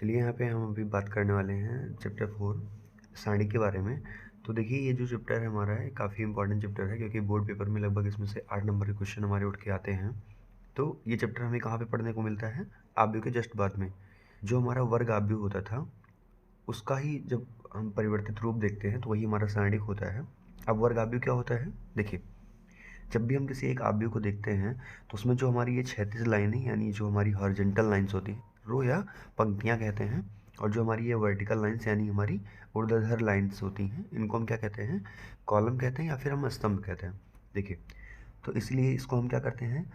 चलिए यहाँ पे हम अभी बात करने वाले हैं चैप्टर 4 सारणी के बारे में। तो देखिए ये जो चैप्टर है हमारा है काफ़ी इंपॉर्टेंट चैप्टर है, क्योंकि बोर्ड पेपर में लगभग इसमें से 8 नंबर के क्वेश्चन हमारे उठ के आते हैं। तो ये चैप्टर हमें कहाँ पे पढ़ने को मिलता है? आव्यूह के जस्ट बाद में। जो हमारा वर्ग आव्यूह होता था उसका ही जब हम परिवर्तित रूप देखते हैं तो वही हमारा सारणिक होता है। अब वर्ग आव्यूह क्या होता है? देखिए, जब भी हम किसी एक आव्यूह को देखते हैं तो उसमें जो हमारी ये क्षैतिज लाइनें यानी जो हमारी हॉरिजॉन्टल लाइन्स होती हैं, रो या पंक्तियाँ कहते हैं, और जो हमारी ये वर्टिकल लाइन्स यानी हमारी ऊर्ध्वाधर लाइन्स होती हैं, इनको हम क्या कहते हैं? कॉलम कहते हैं या फिर हम स्तंभ कहते हैं। देखिए, तो इसलिए इसको हम क्या करते हैं?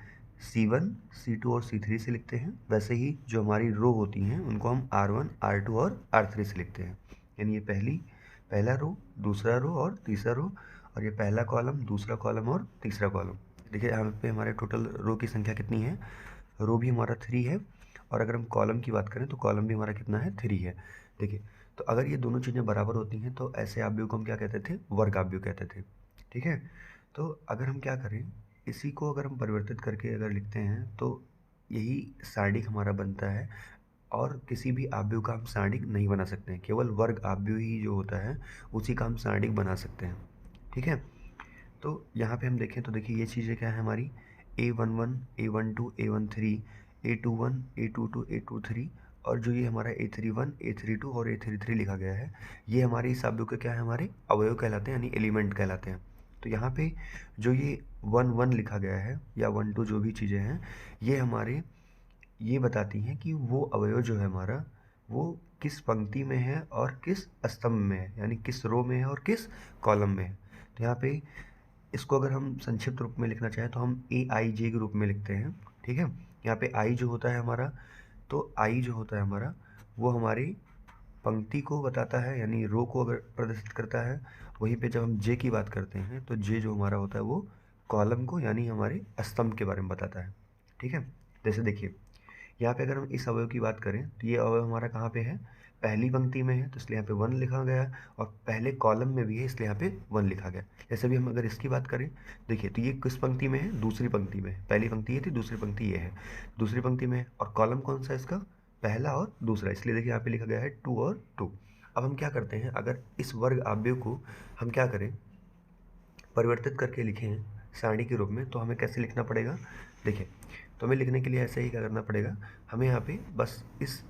C1, C2 और C3 से लिखते हैं। वैसे ही जो हमारी रो होती हैं उनको हम R1, R2 और R3 से लिखते हैं। यानी ये पहला रो, दूसरा रो और तीसरा रो, और ये पहला कॉलम, दूसरा कॉलम और तीसरा कॉलम। देखिए यहाँ पे हमारे टोटल रो की संख्या कितनी है? रो भी हमारा 3 है, और अगर हम कॉलम की बात करें तो कॉलम भी हमारा कितना है? 3 है। देखिए, तो अगर ये दोनों चीज़ें बराबर होती हैं तो ऐसे आव्यूह को हम क्या कहते थे? वर्ग आव्यूह कहते थे। ठीक है, तो अगर हम क्या करें, इसी को अगर हम परिवर्तित करके अगर लिखते हैं तो यही सारणिक हमारा बनता है, और किसी भी आव्यूह का हम सारणिक नहीं बना सकते हैं। केवल वर्ग आव्यूह ही जो होता है उसी का हम सारणिक बना सकते हैं। ठीक है, तो यहाँ पे हम देखें तो देखिए ये चीज़ें क्या है हमारी? A11, A12, A13, A21, A22, A23, और जो ये हमारा A31, A32 और A33 लिखा गया है, ये हमारे इस आव्यूह के क्या है? हमारे अवयव कहलाते हैं, यानी एलिमेंट कहलाते हैं। तो यहाँ पे जो ये 1 लिखा गया है या 1 2 जो भी चीज़ें हैं, ये हमारे ये बताती हैं कि वो अवयव जो है हमारा, वो किस पंक्ति में है और किस स्तंभ में है, यानी किस रो में है और किस कॉलम में है। तो यहाँ पे इसको अगर हम संक्षिप्त रूप में लिखना चाहें तो हम AIJ के रूप में लिखते हैं। ठीक है, यहाँ पे आई जो होता है हमारा, तो आई जो होता है हमारा वो हमारी पंक्ति को बताता है, यानी रो को अगर प्रदर्शित करता है। वहीं पे जब हम जे की बात करते हैं तो जे जो हमारा होता है वो कॉलम को यानी हमारे स्तंभ के बारे में बताता है। ठीक है, जैसे देखिए यहाँ पे अगर हम इस अवयव की बात करें तो ये अवयव हमारा कहाँ पे है? पहली पंक्ति में है, तो इसलिए यहाँ पे 1 लिखा गया है, और पहले कॉलम में भी है इसलिए यहाँ पे 1 लिखा गया। जैसे भी हम अगर इसकी बात करें, देखिए तो ये किस पंक्ति में है? दूसरी पंक्ति में है। पहली पंक्ति ये थी, दूसरी पंक्ति ये है, दूसरी पंक्ति में है, और कॉलम कौन सा है इसका? पहला और दूसरा, इसलिए देखिए यहाँ पे लिखा गया है 2 और 2। अब हम क्या करते हैं, अगर इस वर्ग आव्यूह को हम क्या करें? परिवर्तित करके लिखें सारणी के रूप में, तो हमें कैसे लिखना पड़ेगा? देखिए, तो हमें लिखने के लिए ऐसे ही क्या करना पड़ेगा, हमें यहाँ पे बस इस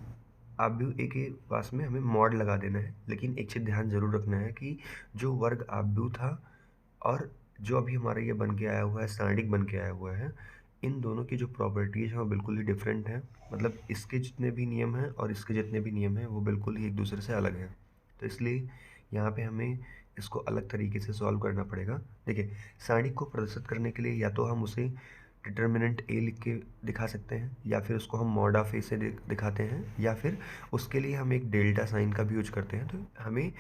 आव्यूह ए के पास में हमें मॉड लगा देना है। लेकिन एक चीज़ ध्यान जरूर रखना है कि जो वर्ग आव्यूह था और जो अभी हमारा ये बन के आया हुआ है, सारणिक बन के आया हुआ है, इन दोनों की जो प्रॉपर्टीज़ हैं वो बिल्कुल ही डिफरेंट है। मतलब इसके जितने भी नियम हैं और इसके जितने भी नियम हैं वो बिल्कुल ही एक दूसरे से अलग हैं। तो इसलिए यहाँ पे हमें इसको अलग तरीके से सॉल्व करना पड़ेगा। देखिए, सारणिक को प्रदर्शित करने के लिए या तो हम उसे डिटर्मिनेंट ए लिख के दिखा सकते हैं, या फिर उसको हम मॉड ऑफ ए से दिखाते हैं, या फिर उसके लिए हम एक डेल्टा साइन का भी यूज करते हैं। तो हमें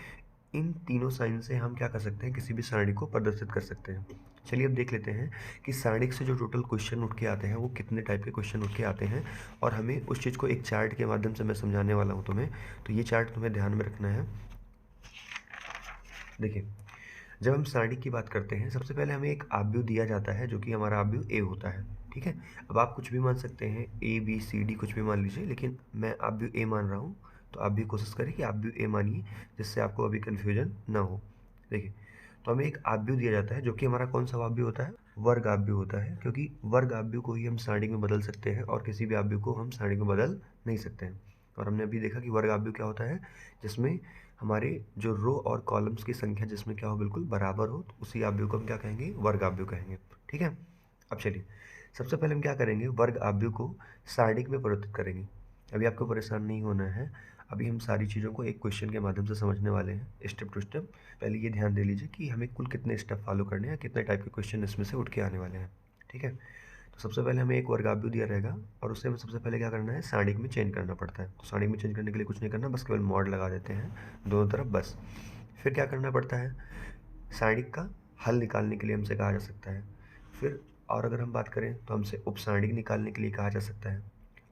इन तीनों साइन से हम क्या कर सकते हैं? किसी भी सारणी को प्रदर्शित कर सकते हैं। चलिए अब देख लेते हैं कि सारणिक से जो टोटल क्वेश्चन उठ के आते हैं वो कितने टाइप के क्वेश्चन उठ के आते हैं, और हमें उस चीज़ को एक चार्ट के माध्यम से मैं समझाने वाला हूँ तुम्हें। तो ये चार्ट तुम्हें ध्यान में रखना है। देखिए, जब हम सारणी की बात करते हैं सबसे पहले हमें एक आव्यूह दिया जाता है जो कि हमारा आव्यूह ए होता है। ठीक है, अब आप कुछ भी मान सकते हैं, ABCD कुछ भी मान लीजिए, लेकिन मैं आव्यूह ए मान रहा हूँ, तो आप भी कोशिश करें कि आव्यूह ए मानिए, जिससे आपको अभी कन्फ्यूजन ना हो। देखिए, तो हमें एक आव्यूह दिया जाता है जो कि हमारा कौन सा आव्यूह होता है? वर्ग आव्यूह होता है, क्योंकि वर्ग आव्यूह को ही हम सारणी में बदल सकते हैं और किसी भी आव्यूह को हम सारणी में बदल नहीं सकते हैं। और हमने अभी देखा कि वर्ग आव्यूह क्या होता है? जिसमें हमारे जो रो और कॉलम्स की संख्या जिसमें क्या हो? बिल्कुल बराबर हो, तो उसी आव्यूह को हम क्या कहेंगे? वर्ग आव्यूह कहेंगे। ठीक है, अब चलिए सबसे पहले हम क्या करेंगे? वर्ग आव्यूह को सारणिक में परिवर्तित करेंगे। अभी आपको परेशान नहीं होना है, अभी हम सारी चीज़ों को एक क्वेश्चन के माध्यम से समझने वाले हैं, स्टेप टू स्टेप। पहले ये ध्यान दे लीजिए कि हमें कुल कितने स्टेप फॉलो करने हैं, कितने टाइप के क्वेश्चन इसमें से उठ के आने वाले हैं। ठीक है, तो सबसे पहले हमें एक वर्ग आव्यूह दिया रहेगा, और उससे हमें सबसे पहले क्या करना है? सारणिक में चेंज करना पड़ता है। तो सारणिक में चेंज करने के लिए कुछ नहीं करना, बस केवल मॉड लगा देते हैं दोनों तरफ बस। फिर क्या करना पड़ता है? सारणिक का हल निकालने के लिए हमसे कहा जा सकता है। फिर और अगर हम बात करें तो हमसे उपसारणिक निकालने के लिए कहा जा सकता है।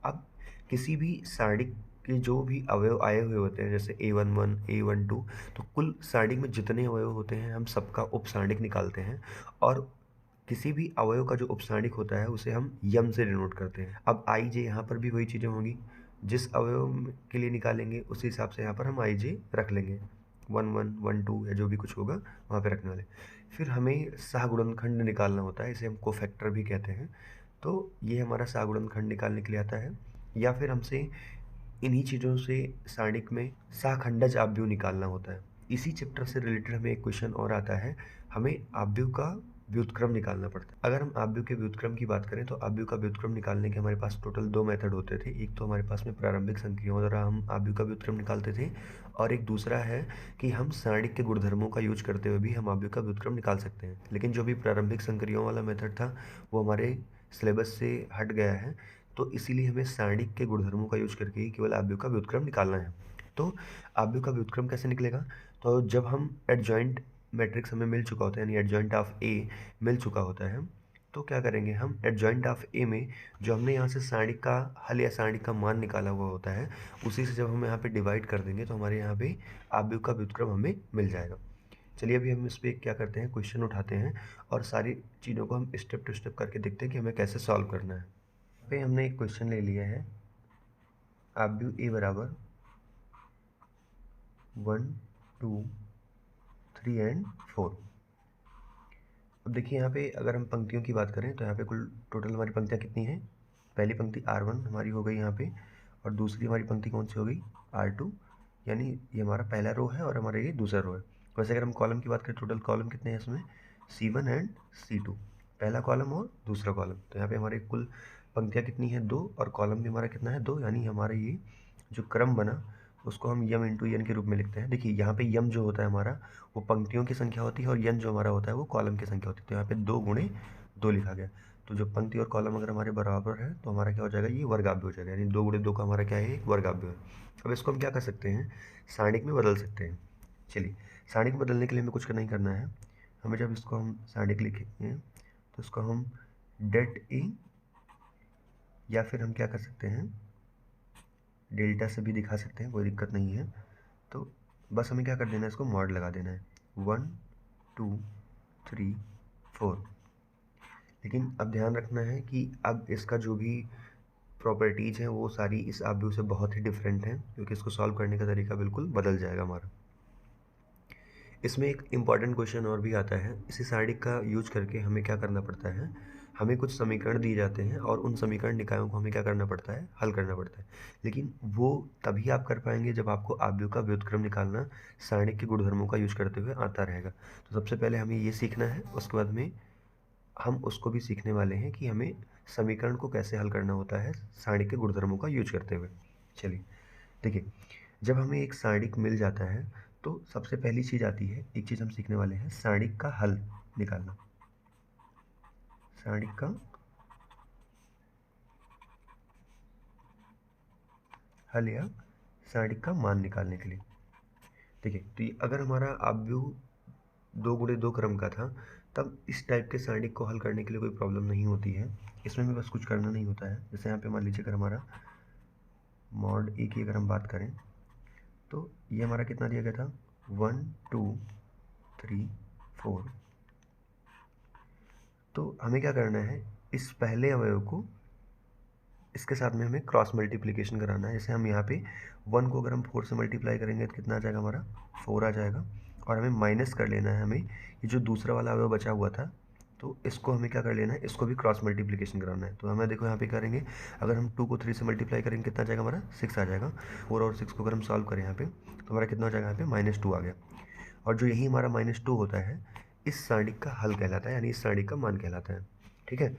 अब किसी भी सारणिक के जो भी अवयव आए हुए होते हैं, जैसे A11, A12, तो कुल सारणिक में जितने अवयव होते हैं हम सबका उपसारणिक निकालते हैं, और किसी भी अवयव का जो उपसारणिक होता है उसे हम यम से डिनोट करते हैं। अब आई जे यहाँ पर भी वही चीज़ें होंगी। जिस अवयव के लिए निकालेंगे उसी हिसाब से यहाँ पर हम आई जे रख लेंगे, 1 1 1 2 या जो भी कुछ होगा वहाँ पे रखने वाले। फिर हमें सहगुणनखंड निकालना होता है, इसे हम कोफैक्टर भी कहते हैं। तो ये हमारा सहगुणनखंड निकालने के लिए आता है, या फिर हमसे इन्हीं चीज़ों से सारणिक में सहखंडज आव्यूह निकालना होता है। इसी चैप्टर से रिलेटेड हमें एक क्वेश्चन और आता है, हमें आव्यूह का व्युत्क्रम निकालना पड़ता है। अगर हम आव्यूह के व्युत्क्रम की बात करें तो आव्यूह का व्युत्क्रम निकालने के हमारे पास टोटल 2 मेथड होते थे। एक तो हमारे पास में प्रारंभिक संक्रियाओं द्वारा हम आव्यूह का व्युत्क्रम निकालते थे, और एक दूसरा है कि हम सारणिक के गुणधर्मों का यूज करते हुए भी हम आव्यूह का व्युत्क्रम निकाल सकते हैं। लेकिन जो भी प्रारंभिक संक्रियाओं वाला मेथड था वो हमारे सिलेबस से हट गया है, तो इसीलिए हमें सारणिक के गुणधर्मों का यूज करके ही केवल आव्यूह का व्युत्क्रम निकालना है। तो आव्यूह का व्युत्क्रम कैसे निकलेगा? तो जब हम एडजॉइंट मैट्रिक्स हमें मिल चुका होता है, यानी एडजॉइंट ऑफ ए मिल चुका होता है, तो क्या करेंगे हम एडजॉइंट ऑफ ए में जो हमने यहाँ से सारणिक का हल या सारणिक का मान निकाला हुआ होता है, उसी से जब हम यहाँ पे डिवाइड कर देंगे तो हमारे यहाँ पे आव्यूह का व्युत्क्रम हमें मिल जाएगा। चलिए अभी हम इस पर क्या करते हैं, क्वेश्चन उठाते हैं और सारी चीज़ों को हम स्टेप टू स्टेप करके देखते हैं कि हमें कैसे सॉल्व करना है। पे हमने एक क्वेश्चन ले लिया है, आव्यूह ए बराबर 1 2 3 एंड 4। अब देखिए यहाँ पे अगर हम पंक्तियों की बात करें तो यहाँ पे कुल टोटल हमारी पंक्तियाँ कितनी हैं? पहली पंक्ति R1 हमारी हो गई यहाँ पे, और दूसरी हमारी पंक्ति कौन सी हो गई? R2, यानी ये हमारा पहला रो है और हमारा ये दूसरा रो है। वैसे अगर हम कॉलम की बात करें, टोटल कॉलम कितने हैं इसमें? C1 एंड C2, पहला कॉलम और दूसरा कॉलम। तो यहाँ पे हमारे कुल पंक्तियाँ कितनी हैं? 2, और कॉलम भी हमारा कितना है? 2, यानी हमारा ये जो क्रम बना उसको हम यम इंटू एन के रूप में लिखते हैं। देखिए यहाँ पे यम जो होता है हमारा वो पंक्तियों की संख्या होती है, और एन जो हमारा होता है वो कॉलम की संख्या होती है। तो यहाँ पे 2 गुणे 2 लिखा गया। तो जो पंक्ति और कॉलम अगर हमारे बराबर है तो हमारा क्या हो जाएगा? ये वर्गाव्य हो जाएगा, यानी 2 गुणे 2 का हमारा क्या है? एक वर्गाव्य है। अब इसको हम क्या कर सकते हैं? सारणिक में बदल सकते हैं। चलिए, सारणिक में बदलने के लिए हमें कुछ नहीं करना है। हमें जब इसको हम सारणिक लिखेंगे तो इसको हम डेट ए, या फिर हम क्या कर सकते हैं, डेल्टा से भी दिखा सकते हैं, कोई दिक्कत नहीं है। तो बस हमें क्या कर देना है, इसको मॉड लगा देना है, 1 2 3 4। लेकिन अब ध्यान रखना है कि अब इसका जो भी प्रॉपर्टीज़ हैं वो सारी इस आव्यूह से बहुत ही डिफरेंट हैं, क्योंकि इसको सॉल्व करने का तरीका बिल्कुल बदल जाएगा हमारा। इसमें एक इम्पॉर्टेंट क्वेश्चन और भी आता है, इसी सारणिक का यूज करके हमें क्या करना पड़ता है, हमें कुछ समीकरण दिए जाते हैं और उन समीकरण निकायों को हमें क्या करना पड़ता है? हल करना पड़ता है। लेकिन वो तभी आप कर पाएंगे जब आपको आव्यूह का व्युत्क्रम निकालना सारणिक के गुणधर्मों का यूज करते हुए आता रहेगा। तो सबसे पहले हमें ये सीखना है, उसके बाद में हम उसको भी सीखने वाले हैं कि हमें समीकरण को कैसे हल करना होता है सारणिक के गुणधर्मों का यूज करते हुए। चलिए देखिए, जब हमें एक सारणिक मिल जाता है तो सबसे पहली चीज़ आती है, एक चीज़ हम सीखने वाले हैं, सारणिक का हल निकालना। सारणिक का हल या सारणिक का मान निकालने के लिए। देखिए, तो ये अगर हमारा आव्यूह 2 गुणे 2 क्रम का था, तब इस टाइप के सारणिक को हल करने के लिए कोई प्रॉब्लम नहीं होती है। इसमें भी बस कुछ करना नहीं होता है। जैसे यहाँ पे मान लीजिए अगर हमारा मॉड ए की अगर हम बात करें तो ये हमारा कितना दिया गया था? 1 2 3 4। तो हमें क्या करना है, इस पहले अवयव को इसके साथ में हमें क्रॉस मल्टीप्लिकेशन कराना है। जैसे हम यहाँ पे 1 को अगर हम 4 से मल्टीप्लाई करेंगे तो कितना आ जाएगा हमारा? 4 आ जाएगा। और हमें माइनस कर लेना है, हमें ये जो दूसरा वाला अवयव बचा हुआ था, तो इसको हमें क्या कर लेना है, इसको भी क्रॉस मल्टीप्लिकेशन कराना है। तो हमें देखो यहाँ पे करेंगे, अगर हम 2 को 3 से मल्टीप्लाई करेंगे कितना आ जाएगा हमारा? 6 आ जाएगा। 4 और 6 को अगर हम सॉल्व करें यहाँ पे तो हमारा कितना हो जाएगा? यहाँ पे -2 आ गया। और जो यही हमारा -2 होता है इस सारणिक का हल कहलाता है, यानी इस सारणिक का मान कहलाता है। ठीक है।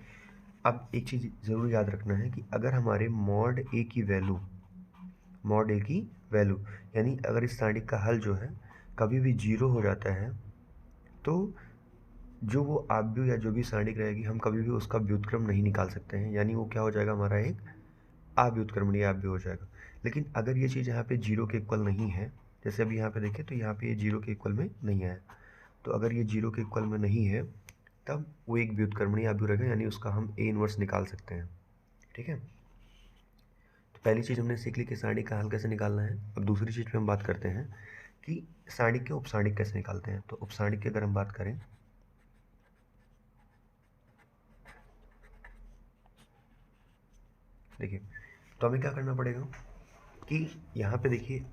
अब एक चीज़ ज़रूर याद रखना है कि अगर हमारे मॉड ए की वैल्यू यानी अगर इस सारणिक का हल जो है कभी भी 0 हो जाता है, तो जो वो आव्यूह या जो भी सारणिक रहेगी हम कभी भी उसका व्युत्क्रम नहीं निकाल सकते हैं, यानी वो क्या हो जाएगा हमारा? एक अव्युत्क्रमणीय आव्यूह हो जाएगा। लेकिन अगर ये चीज़ यहाँ पे 0 के इक्वल नहीं है, जैसे अभी यहाँ पे देखें तो यहाँ पे ये 0 के इक्वल में नहीं है, तो अगर ये 0 के इक्वल में नहीं है तब वो एक व्युत्क्रमणीय आव्यूह रहेगा, यानी उसका हम ए इनवर्स निकाल सकते हैं। ठीक है। तो पहली चीज़ हमने सीख ली कि सारणिक का हल कैसे निकालना है। अब दूसरी चीज़ पे हम बात करते हैं कि सारणिक के उपसारणिक कैसे निकालते हैं। तो उपसारणिक की अगर हम बात करें, देखिए, तो हमें क्या करना पड़ेगा, कि यहाँ पे देखिए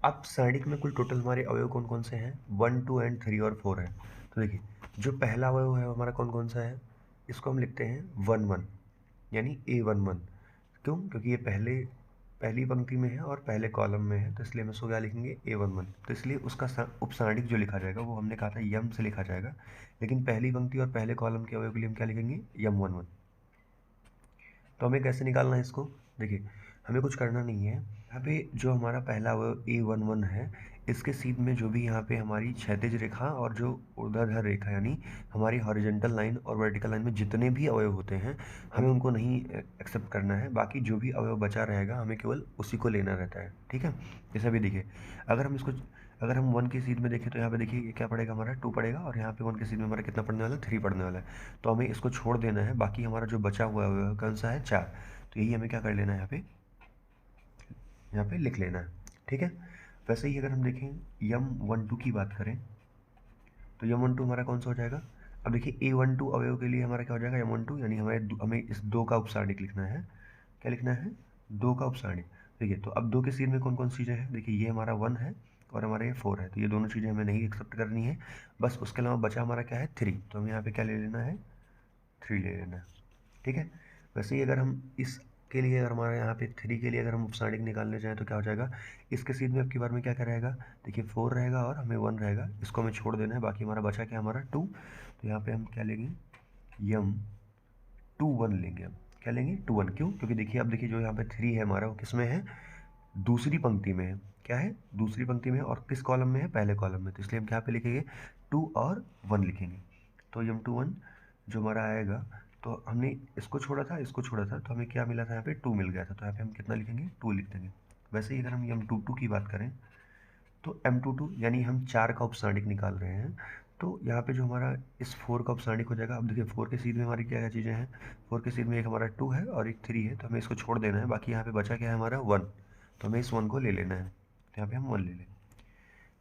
अब सारणिक में कुल टोटल हमारे अवयव कौन कौन से हैं, 1 2 एंड 3 और 4 है। तो देखिए जो पहला अवयव है हमारा कौन कौन सा है, इसको हम लिखते हैं 1 1, यानी A11। क्यों, क्योंकि ये पहली पंक्ति में है और पहले कॉलम में है, तो इसलिए हम इसको क्या लिखेंगे A11। तो इसलिए उसका उपसारणिक जो लिखा जाएगा वो हमने कहा था यम से लिखा जाएगा, लेकिन पहली पंक्ति और पहले कॉलम के अवयव के लिए हम क्या लिखेंगे, यम11। तो हमें कैसे निकालना है इसको, देखिए हमें कुछ करना नहीं है। यहाँ पे जो हमारा पहला अवयव A11 है, इसके सीध में जो भी यहाँ पे हमारी क्षैतिज रेखा और जो ऊर्ध्वाधर रेखा यानी हमारी हॉरिजॉन्टल लाइन और वर्टिकल लाइन में जितने भी अवयव होते हैं हमें उनको नहीं एक्सेप्ट करना है, बाकी जो भी अवयव बचा रहेगा हमें केवल उसी को लेना रहता है, ठीक है। जैसे भी देखिए अगर हम 1 की सीध में देखें तो यहाँ पे देखिए ये क्या पड़ेगा, हमारा 2 पड़ेगा, और यहाँ पे 1 की सीध में हमारा कितना पड़ने वाला है, 3 पड़ने वाला है। तो हमें इसको छोड़ देना है, बाकी हमारा जो बचा हुआ है कौन सा है, 4। तो यही हमें क्या कर लेना है, यहाँ पे लिख लेना है, ठीक है। वैसे ही अगर हम देखें यम12 की बात करें तो यम12 हमारा कौन सा हो जाएगा। अब देखिए A12 अवयव के लिए हमारा क्या हो जाएगा, यम12 यानी हमें इस 2 का उपसारणिक लिखना है। क्या लिखना है, 2 का उपसारणिक। देखिए तो अब 2 के सीध में कौन कौन सी चीज़ें हैं, देखिए ये हमारा 1 है और हमारा ये 4 है, तो ये दोनों चीज़ें हमें नहीं एक्सेप्ट करनी है। बस उसके अलावा बचा हमारा क्या है, 3। तो हमें यहाँ पे क्या ले लेना है, 3 ले लेना है, ठीक है। वैसे ही अगर हम इसके लिए अगर हमारे यहाँ पे 3 के लिए अगर हम उपसारणिक निकालने जाएँ तो क्या हो जाएगा, इसके सीध में अब की बार में क्या रहेगा, देखिए 4 रहेगा और हमें 1 रहेगा, इसको हमें छोड़ देना है, बाकी हमारा बचा क्या, हमारा 2। तो यहाँ पे हम क्या लेंगे, यम 2 1 लेंगे। हम क्या लेंगे, 2 1। क्यों, क्योंकि देखिए अब देखिए जो यहाँ पे 3 है हमारा वो किस में है, दूसरी पंक्ति में है। क्या है, दूसरी पंक्ति में, और किस कॉलम में है, पहले कॉलम में। तो इसलिए हम क्या पे लिखेंगे, 2 और 1 लिखेंगे। तो यम 2 1 जो हमारा आएगा, तो हमने इसको छोड़ा था, इसको छोड़ा था, तो हमें क्या मिला था, यहाँ पे 2 मिल गया था, तो यहाँ पे हम कितना लिखेंगे, 2 लिख देंगे। वैसे ही अगर हम यम 2 2 की बात करें तो M22 यानी हम 4 का उपसारणिक निकाल रहे हैं, तो यहाँ पे जो हमारा इस 4 का उपसारणिक हो जाएगा। अब देखिए 4 के सीध में हमारी क्या क्या चीज़ें हैं, 4 के सीध में एक हमारा 2 है और एक 3 है, तो हमें इसको छोड़ देना है, बाकी यहाँ पे बचा क्या है, हमारा 1। तो हमें इस 1 को ले लेना है, तो यहाँ पे हम 1 ले लें।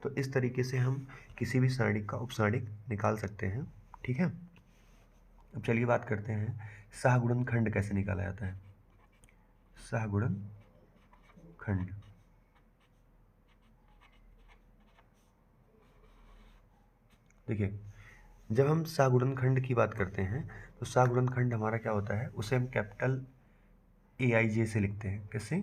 तो इस तरीके से हम किसी भी सारणिक का उपसारणिक निकाल सकते हैं, ठीक है। अब चलिए बात करते हैं सहगुणनखंड कैसे निकाला जाता है। सहगुणनखंड, देखिए जब हम सहगुणनखंड की बात करते हैं तो सहगुणनखंड हमारा क्या होता है, उसे हम कैपिटल AIJ से लिखते हैं। कैसे,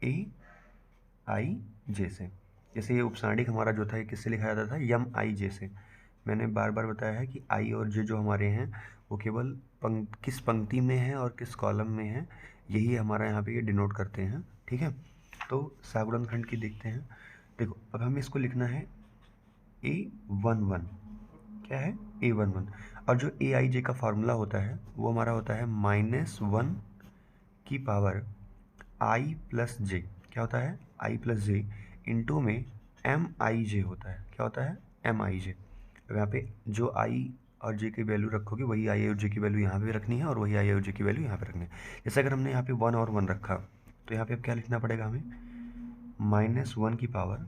AIJ से। जैसे ये उपसारणिक हमारा जो था ये किससे लिखा जाता था, यम आई जे से। मैंने बार बार बताया है कि आई और जे जो हमारे हैं वो केवल किस पंक्ति में है और किस कॉलम में है, यही हमारा यहाँ पे ये डिनोट करते हैं, ठीक है। तो सहगुणनखंड की देखते हैं। देखो अब हमें इसको लिखना है A11। क्या है, A11। और जो AIJ का फार्मूला होता है वो हमारा होता है -1 की पावर I प्लस जे। क्या होता है, I प्लस जे इंटू में MIJ होता है। क्या होता है, MIJ। अब यहाँ पे जो I और J की वैल्यू रखोगे वही I और J की वैल्यू यहाँ पे भी रखनी है और वही I और J की वैल्यू यहाँ पे रखनी है। जैसे अगर हमने यहाँ पे 1 और 1 रखा तो यहाँ पे अब क्या लिखना पड़ेगा हमें, -1 की पावर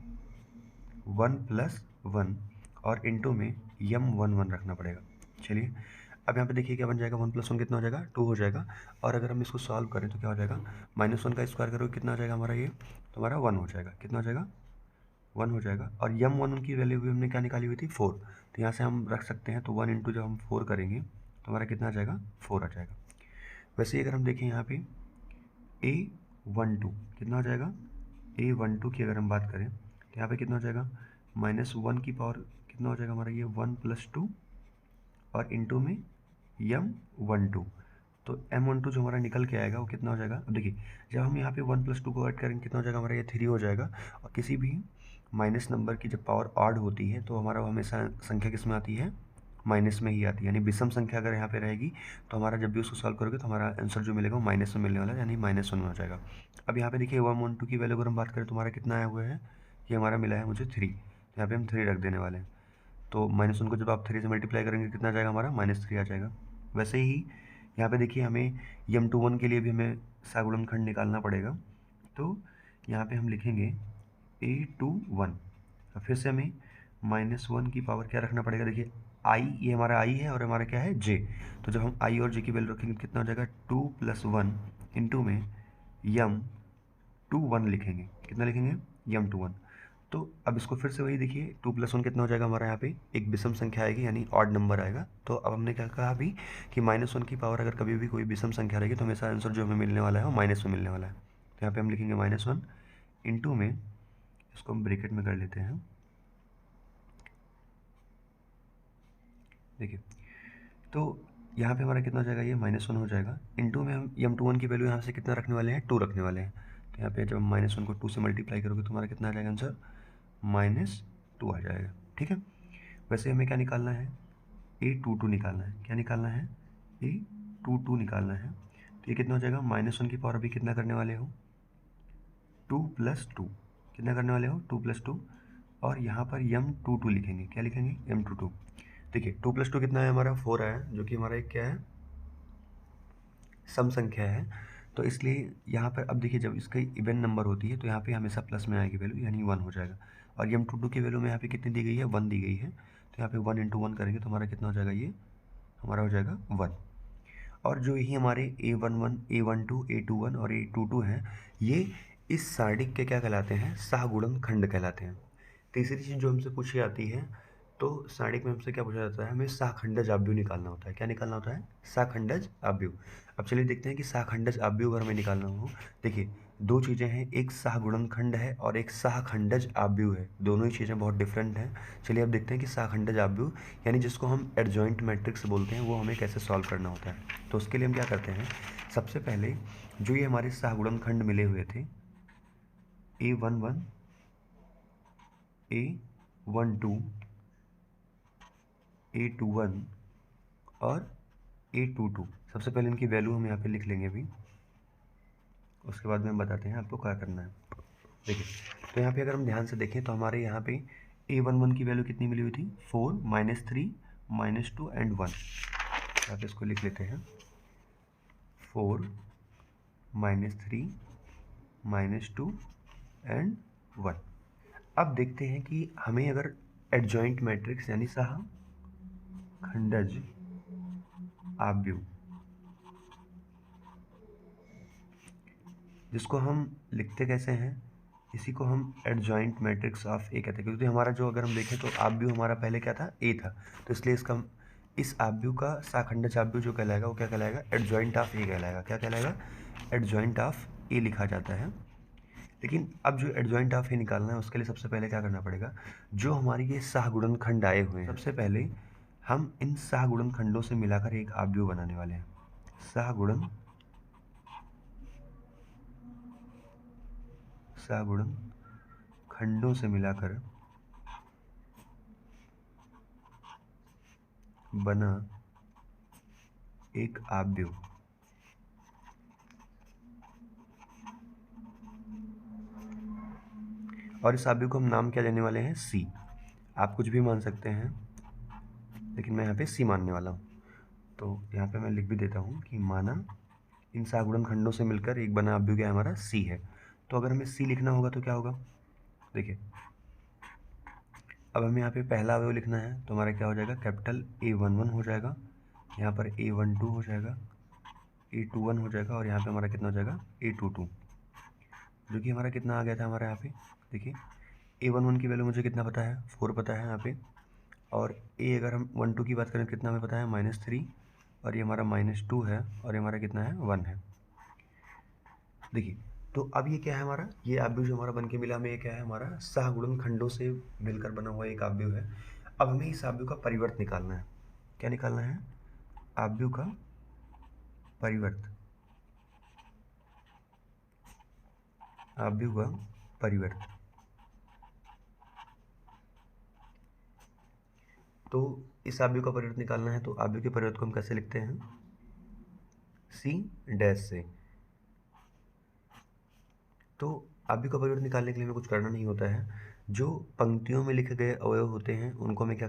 1 प्लस 1 और इंटू में M11 रखना पड़ेगा। चलिए अब यहाँ पे देखिए क्या बन जाएगा, 1 प्लस 1 कितना हो जाएगा, 2 हो जाएगा। और अगर हम इसको सॉल्व करें तो क्या हो जाएगा, -1 का स्क्वायर करोगे कितना हो जाएगा हमारा, ये तो हमारा 1 हो जाएगा। कितना हो जाएगा, 1 हो जाएगा। और M11 की वैल्यू भी हमने क्या निकाली हुई थी, 4। तो यहाँ से हम रख सकते हैं, तो 1 इंटू जब हम 4 करेंगे तो हमारा कितना आ जाएगा, 4 आ जाएगा। वैसे ही अगर हम देखें यहाँ पे A12 कितना हो जाएगा, A12 की अगर हम बात करें तो यहाँ पे कितना हो जाएगा, -1 की पावर कितना हो जाएगा हमारा, ये 1 प्लस 2 और इंटू में M12। तो M12 जो हमारा निकल के आएगा वो कितना हो जाएगा। अब देखिए जब हम यहाँ पे 1 प्लस 2 को ऐड करेंगे कितना हो जाएगा हमारा, ये 3 हो जाएगा। और किसी भी माइनस नंबर की जब पावर ऑड होती है तो हमारा हमेशा संख्या किस में आती है, माइनस में ही आती है। यानी विषम संख्या अगर यहाँ पे रहेगी तो हमारा जब भी उसको सॉल्व करोगे तो हमारा आंसर जो मिलेगा वो माइनस में मिलने वाला है, यानी -1 में हो जाएगा। अब यहाँ पे देखिए 112 की वैल्यू अगर हम बात करें तो हमारा कितना आया हुआ है, ये हमारा मिला है मुझे 3। यहाँ पे हम 3 रख देने वाले हैं। तो -1 को जब आप 3 से मल्टीप्लाई करेंगे कितना आ जाएगा हमारा, -3 आ जाएगा। वैसे ही यहाँ पे देखिए हमें M21 के लिए भी हमें सहगुणनखंड निकालना पड़ेगा। तो यहाँ पे हम लिखेंगे A21। अब फिर से हमें -1 की पावर क्या रखना पड़ेगा, देखिए I, ये हमारा I है और हमारा क्या है J। तो जब हम I और J की वैल्यू रखेंगे कितना हो जाएगा, 2 + 1 इंटू में टू वन लिखेंगे। कितना लिखेंगे? M two one. तो अब इसको फिर से वही देखिए, 2 + 1 कितना हो जाएगा हमारा? यहाँ पे एक विषम संख्या आएगी, यानी ऑड नंबर आएगा। तो अब हमने क्या कहा अभी कि -1 की पावर अगर कभी भी कोई विषम संख्या रहेगी तो हमेशा आंसर जो हमें मिलने वाला है वो माइनस में मिलने वाला है। तो यहाँ पे हम लिखेंगे -1 इंटू में, इसको हम ब्रैकेट में कर लेते हैं। देखिए, तो यहाँ पे हमारा कितना हो जाएगा? ये -1 हो जाएगा। इंटू में हम m21 की वैल्यू यहाँ से कितना रखने वाले हैं? 2 रखने वाले हैं। तो यहाँ पे जब हम -1 को 2 से मल्टीप्लाई करोगे तो हमारा कितना आ जाएगा आंसर? -2 आ जाएगा। ठीक है। वैसे हमें क्या निकालना है? A22 निकालना है। क्या निकालना है? A22 निकालना है। तो ये कितना हो जाएगा? -1 की पावर अभी कितना करने वाले हो? 2 + 2। कितना करने वाले हो? 2 + 2। और यहाँ पर m22 लिखेंगे। क्या लिखेंगे? m22। देखिए, 2 + 2 कितना है हमारा? 4 आया, जो कि हमारा एक क्या है? सम संख्या है। तो इसलिए यहाँ पर अब देखिए, जब इसकी इवन नंबर होती है तो यहाँ पे हमेशा प्लस में आएगी वैल्यू, यानी 1 हो जाएगा। और m22 की वैल्यू में यहाँ पे कितनी दी गई है? 1 दी गई है। तो यहाँ पे 1 × 1 करेंगे तो हमारा कितना हो जाएगा? ये हमारा हो जाएगा 1। और जो यही हमारे A11, A12, A21 और A22 हैं, ये इस सारणी के क्या कहलाते हैं? सहगुणन खंड कहलाते हैं। तीसरी चीज़ जो हमसे पूछी जाती है, तो सारणी में हमसे क्या पूछा जाता है? हमें सहखंडज आव्यूह निकालना होता है। क्या निकालना होता है? सहखंडज आव्यूह। अब चलिए देखते हैं कि सहखंडज आव्यूह अगर हमें निकालना हो, देखिए 2 चीज़ें हैं, एक सहगुणन खंड है और एक सहखंडज आव्यूह है। दोनों ही चीज़ें बहुत डिफरेंट हैं। चलिए अब देखते हैं कि सहखंडज आव्यूह, यानी जिसको हम एडजॉइंट मैट्रिक्स बोलते हैं, वो हमें कैसे सॉल्व करना होता है। तो उसके लिए हम क्या करते हैं? सबसे पहले जो ये हमारे सहगुणन खंड मिले हुए थे, A11, A12, A21 और A22, सबसे पहले इनकी वैल्यू हम यहाँ पे लिख लेंगे अभी। उसके बाद में हम बताते हैं आपको क्या करना है। देखिए, तो यहाँ पे अगर हम ध्यान से देखें तो हमारे यहाँ पे A11 की वैल्यू कितनी मिली हुई थी? 4, -3, -2 एंड 1। यहाँ पे इसको लिख लेते हैं, 4, -3, -2 एंड 1। अब देखते हैं कि हमें अगर एडजॉइंट मैट्रिक्स यानी सहखंडज आव्यूह, जिसको हम लिखते कैसे हैं? इसी को हम एडजॉइंट मैट्रिक्स ऑफ ए कहते हैं, क्योंकि हमारा जो अगर हम देखें तो आव्यूह हमारा पहले क्या था? ए था। तो इसलिए इसका इस आव्यूह का सहखंडज आव्यूह जो कहलाएगा वो क्या कहलाएगा? एडजॉइंट ऑफ ए कहलाएगा। क्या कहलाएगा? एडजॉइंट ऑफ ए लिखा जाता है। लेकिन अब जो एडजॉइंट ऑफ ए निकालना है उसके लिए सबसे पहले क्या करना पड़ेगा? जो हमारी ये सहगुणन खंड आए हुए हैं, सबसे पहले हम इन सहगुणन खंडों से मिलाकर एक आव्यूह बनाने वाले हैं। सहगुणन खंडों से मिलाकर बना एक आव्यूह। और इस आव्यूह को हम नाम क्या देने वाले हैं? सी। आप कुछ भी मान सकते हैं, लेकिन मैं यहाँ पे सी मानने वाला हूँ। तो यहाँ पे मैं लिख भी देता हूँ कि माना इन सहगुणन खंडों से मिलकर एक बना आव्यूह क्या हमारा? सी है। तो अगर हमें सी लिखना होगा तो क्या होगा? देखिए, अब हमें यहाँ पे पहला अवयव लिखना है तो हमारा क्या हो जाएगा? कैपिटल A11 हो जाएगा, यहाँ पर A12 हो जाएगा, A21 हो जाएगा और यहाँ पे हमारा कितना हो जाएगा? A22, जो कि हमारा कितना आ गया था हमारा यहाँ पे? देखिए, A11 की वैल्यू मुझे कितना पता है? 4 पता है यहाँ पे। और A अगर हम 12 की बात करें तो कितना हमें पता है? -3। और ये हमारा -2 है और ये हमारा कितना है? 1 है। देखिए, तो अब ये क्या है हमारा? ये आव्यूह जो हमारा बन के मिला हमें, ये क्या है? हमारा सहगुणन खंडों से मिलकर बना हुआ एक आव्यूह है। अब हमें इस आव्यूह का परिवर्त निकालना है। क्या निकालना है? आव्यूह का परिवर्त। आव्यूह का परिवर्त। तो इस आव्यूह का परिवर्त निकालना है, तो आव्यूह के परिवर्त को हम कैसे लिखते हैं? C' से। तो आव्यूह का परिवर्त निकालने के लिए हमें कुछ करना नहीं होता है। जो पंक्तियों में लिखे गए अवयव होते हैं उनको हमें क्या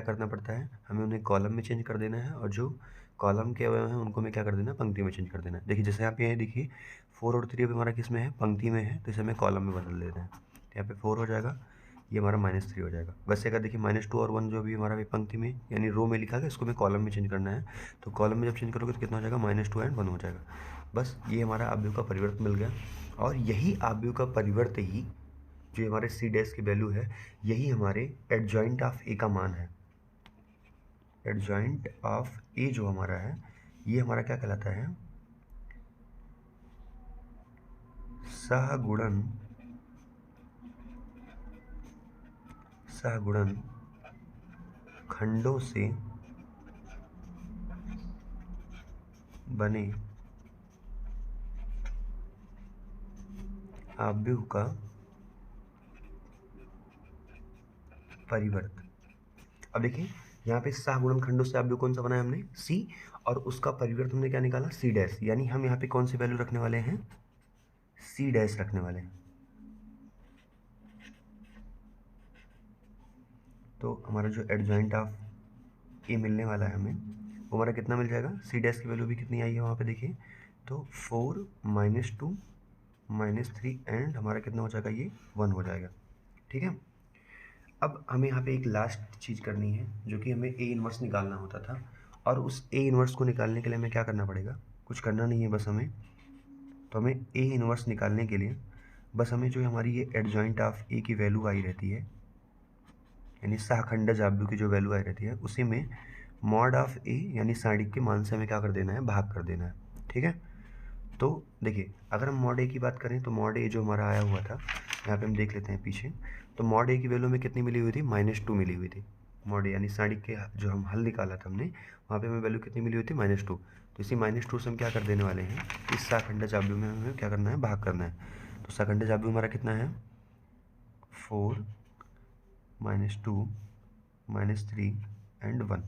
करना पड़ता है? हमें उन्हें कॉलम में चेंज कर देना है, और जो कॉलम के अवयव हैं उनको हमें क्या कर देना है? पंक्ति में चेंज कर देना है। देखिए, जैसे यहाँ पे है, देखिए 4 और 3 अभी हमारा किस में है? पंक्ति में है, तो इसे हमें कॉलम में बदल देना है। तो यहाँ पे 4 हो जाएगा, ये हमारा -3 हो जाएगा। वैसे अगर देखिए -2 और 1 जो अभी हमारा पंक्ति में यानी रो में लिखा गया, इसको हमें कॉलम में चेंज करना है। तो कॉलम में जब चेंज करोगे तो कितना हो जाएगा? -2 एंड 1 हो जाएगा। बस ये हमारा आव्यूह का परिवर्त मिल गया, और यही आव्यूह का परिवर्त ही जो हमारे सी डैश की वैल्यू है, यही हमारे एडजॉइंट ऑफ ए का मान है। एडजॉइंट ऑफ ए जो हमारा है, ये हमारा क्या कहलाता है, सहगुणन खंडों से बने आव्यूह का परिवर्त। अब देखिए यहाँ पे सहगुणन खंडों से आव्यूह कौन सा बनाया हमने, सी, और उसका परिवर्त हमने क्या निकाला, सी डैश, यानी हम यहाँ पे कौन सी वैल्यू रखने वाले हैं, सी डैश रखने वाले हैं। तो हमारा जो एडजॉइंट ऑफ ए मिलने वाला है हमें, वो हमारा कितना मिल जाएगा, सी डैश की वैल्यू भी कितनी आई है वहाँ पे देखिए, तो 4 - 2 - 3 एंड हमारा कितना हो जाएगा, ये 1 हो जाएगा। ठीक है। अब हमें यहाँ पे एक लास्ट चीज़ करनी है, जो कि हमें ए इनवर्स निकालना होता था, और उस ए इनवर्स को निकालने के लिए हमें क्या करना पड़ेगा, कुछ करना नहीं है बस हमें। तो हमें ए इनवर्स निकालने के लिए बस हमें जो हमारी ये एडजॉइंट ऑफ ए की वैल्यू आई रहती है, यानी सहखंडज आव्यूह की जो वैल्यू आई रहती है, उसी में मॉड ऑफ ए यानी सारणिक के मान से हमें क्या कर देना है, भाग कर देना है। ठीक है। तो देखिए अगर हम मॉड ए की बात करें, तो मॉड ए जो हमारा आया हुआ था, यहाँ पे हम देख लेते हैं पीछे, तो मॉड ए की वैल्यू में कितनी मिली हुई थी, -2 मिली हुई थी। मॉड ए यानी सारणिक के जो हम हल निकाला था हमने, वहाँ पे हमें वैल्यू कितनी मिली हुई थी, -2। तो इसी -2 से हम क्या कर देने वाले हैं, इस सहखंडज आव्यूह में हमें क्या करना है, भाग करना है। तो सहखंडज आव्यूह हमारा कितना है, 4 - 2 - 3 एंड 1,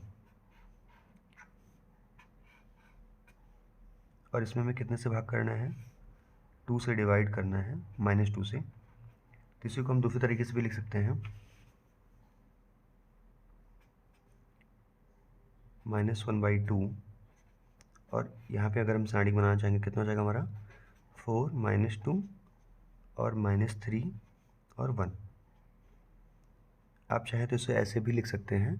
और इसमें हमें कितने से भाग करना है, 2 से डिवाइड करना है, -2 से। तो इसी को हम दूसरी तरीके से भी लिख सकते हैं, -1/2, और यहाँ पे अगर हम सारणिक बनाना चाहेंगे, कितना हो जाएगा हमारा, 4 - 2 और -3 और 1। आप चाहें तो इसे ऐसे भी लिख सकते हैं,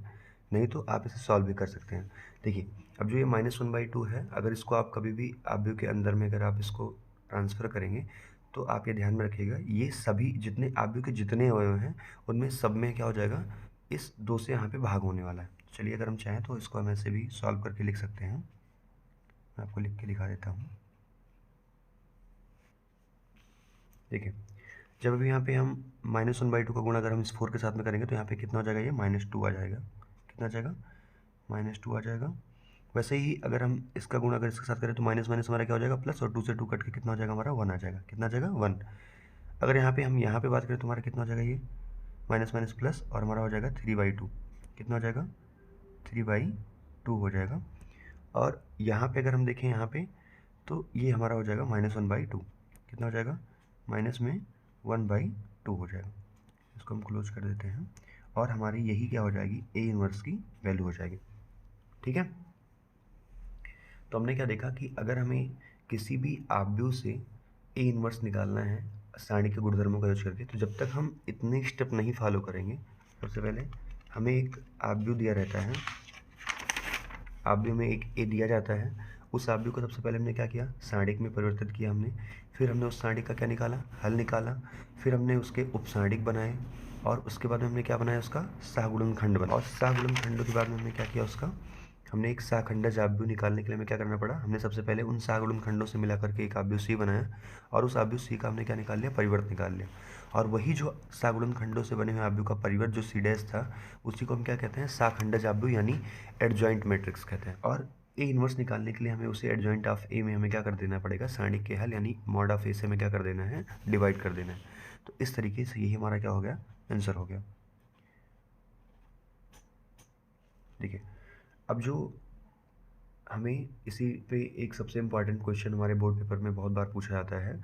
नहीं तो आप इसे सॉल्व भी कर सकते हैं। देखिए अब जो ये -1/2 है, अगर इसको आप कभी भी आव्यूह के अंदर में अगर आप इसको ट्रांसफ़र करेंगे, तो आप ये ध्यान में रखिएगा, ये सभी जितने आव्यूह के जितने अवयव हैं, उनमें सब में क्या हो जाएगा, इस 2 से यहाँ पे भाग होने वाला है। चलिए अगर हम चाहें तो इसको हम ऐसे भी सॉल्व करके लिख सकते हैं। मैं आपको लिख के दिखा देता हूँ। देखिए जब भी यहाँ पे हम -1/2 का गुणा अगर हम इस 4 के साथ में करेंगे, तो यहाँ पे कितना हो जाएगा, ये -2 आ जाएगा। कितना आ जाएगा, -2 आ जाएगा। वैसे ही अगर हम इसका गुणा अगर इसके साथ करें, तो माइनस माइनस हमारा क्या हो जाएगा, प्लस, और 2 से 2 कट के कितना हो जाएगा हमारा, 1 आ जाएगा। कितना आ जाएगा, 1। अगर यहाँ पे हम यहाँ पे बात करें, तो हमारा कितना हो जाएगा, ये माइनस माइनस प्लस, और हमारा हो जाएगा 3/2। कितना हो जाएगा, 3/2 हो जाएगा। और यहाँ पे अगर हम देखें यहाँ पे, तो ये हमारा हो जाएगा -1/2। कितना हो जाएगा, माइनस में 1/2 हो जाएगा। इसको हम क्लोज कर देते हैं, और हमारी यही क्या हो जाएगी, ए इनवर्स की वैल्यू हो जाएगी। ठीक है। तो हमने क्या देखा कि अगर हमें किसी भी आव्यूह से ए इनवर्स निकालना है सारणी के गुणधर्मों का यूज करके, तो जब तक हम इतने स्टेप नहीं फॉलो करेंगे, सबसे पहले हमें एक आव्यूह दिया रहता है, आव्यूह में एक ए दिया जाता है, उस आव्यूह को सबसे पहले हमने क्या किया, सारणिक में परिवर्तित किया हमने, फिर हमने उस सारणिक का क्या निकाला, हल निकाला, फिर हमने उसके उपसारणिक बनाए, और उसके बाद में हमने क्या बनाया, उसका सहगुणन खंड बनाया, और सहगुणन खंड के बाद में हमने क्या किया, उसका हमने एक सहखंडज आव्यूह निकालने के लिए हमें क्या करना पड़ा, हमने सबसे पहले उन सहगुणन खंडों से मिला करके एक आव्यूह सी बनाया, और उस आव्यूह सी का हमने क्या निकाल लिया, परिवर्त निकाल लिया, और वही जो सहगुणन खंडों से बने हुए आव्यूह का परिवर्त जो सी डैश था, उसी को हम क्या कहते हैं, सहखंडज आव्यूह यानी एडजॉइंट मैट्रिक्स कहते हैं। और ए इनवर्स निकालने के लिए हमें उसे एडजॉइंट ऑफ ए में हमें क्या कर देना पड़ेगा, सारणिक के हल यानी मॉड ऑफ ए से हमें क्या कर देना है, डिवाइड कर देना है। तो इस तरीके से यही हमारा क्या हो गया, आंसर हो गया। देखिए अब जो हमें इसी पे एक सबसे इम्पॉर्टेंट क्वेश्चन हमारे बोर्ड पेपर में बहुत बार पूछा जाता है,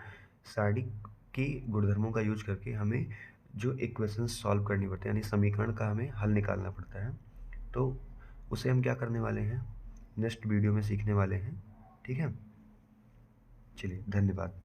सारणिक के गुणधर्मों का यूज करके हमें जो इक्वेशन सॉल्व करनी पड़ती है, यानी समीकरण का हमें हल निकालना पड़ता है, तो उसे हम क्या करने वाले हैं, नेक्स्ट वीडियो में सीखने वाले हैं। ठीक है, चलिए धन्यवाद।